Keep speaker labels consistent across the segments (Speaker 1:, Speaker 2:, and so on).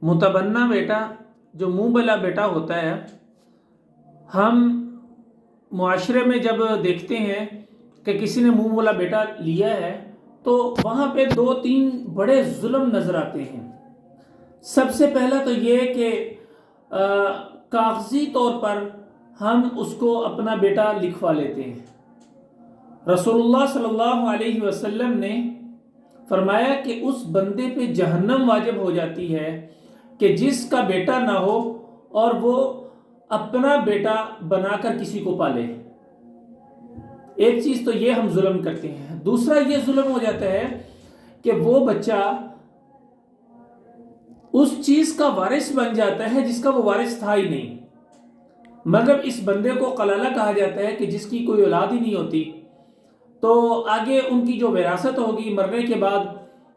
Speaker 1: متبنہ بیٹا جو منہ بلا بیٹا ہوتا ہے، ہم معاشرے میں جب دیکھتے ہیں کہ کسی نے منہ بولا بیٹا لیا ہے تو وہاں پہ دو تین بڑے ظلم نظر آتے ہیں۔ سب سے پہلا تو یہ کہ کاغذی طور پر ہم اس کو اپنا بیٹا لکھوا لیتے ہیں۔ رسول اللہ صلی اللہ علیہ وسلم نے فرمایا کہ اس بندے پہ جہنم واجب ہو جاتی ہے کہ جس کا بیٹا نہ ہو اور وہ اپنا بیٹا بنا کر کسی کو پالے۔ ایک چیز تو یہ ہم ظلم کرتے ہیں۔ دوسرا یہ ظلم ہو جاتا ہے کہ وہ بچہ اس چیز کا وارث بن جاتا ہے جس کا وہ وارث تھا ہی نہیں۔ مطلب اس بندے کو قلالہ کہا جاتا ہے کہ جس کی کوئی اولاد ہی نہیں ہوتی، تو آگے ان کی جو وراثت ہوگی مرنے کے بعد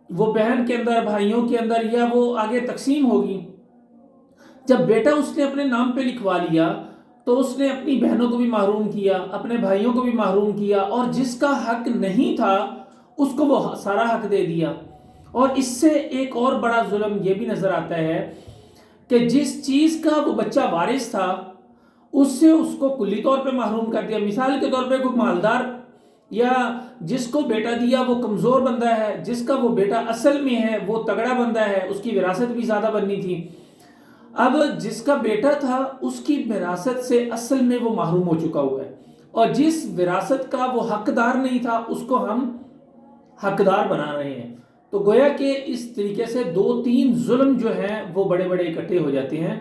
Speaker 1: وہ بہن کے اندر، بھائیوں کے اندر، یا وہ آگے تقسیم ہوگی۔ جب بیٹا اس نے اپنے نام پہ لکھوا لیا تو اس نے اپنی بہنوں کو بھی محروم کیا، اپنے بھائیوں کو بھی محروم کیا، اور جس کا حق نہیں تھا اس کو وہ سارا حق دے دیا۔ اور اس سے ایک اور بڑا ظلم یہ بھی نظر آتا ہے کہ جس چیز کا وہ بچہ وارث تھا اس سے اس کو کلی طور پہ محروم کر دیا۔ مثال کے طور پہ کوئی مالدار یا جس کو بیٹا دیا وہ کمزور بندہ ہے، جس کا وہ بیٹا اصل میں ہے وہ تگڑا بندہ ہے، اس کی وراثت بھی زیادہ بننی تھی۔ اب جس کا بیٹا تھا اس کی وراثت سے اصل میں وہ محروم ہو چکا ہوا ہے، اور جس وراثت کا وہ حقدار نہیں تھا اس کو ہم حقدار بنا رہے ہیں۔ تو گویا کہ اس طریقے سے دو تین ظلم جو ہیں وہ بڑے بڑے اکٹھے ہو جاتے ہیں۔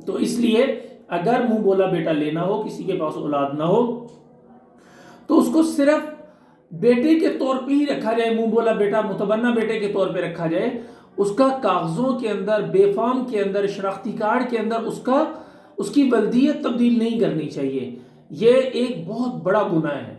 Speaker 1: تو اس لیے اگر منہ بولا بیٹا لینا ہو، کسی کے پاس اولاد نہ ہو، تو اس کو صرف بیٹے کے طور پہ ہی رکھا جائے، منہ بولا بیٹا متبنہ بیٹے کے طور پہ رکھا جائے۔ اس کا کاغذوں کے اندر، بے فارم کے اندر، شناختی کارڈ کے اندر اس کی ولدیت تبدیل نہیں کرنی چاہیے۔ یہ ایک بہت بڑا گناہ ہے۔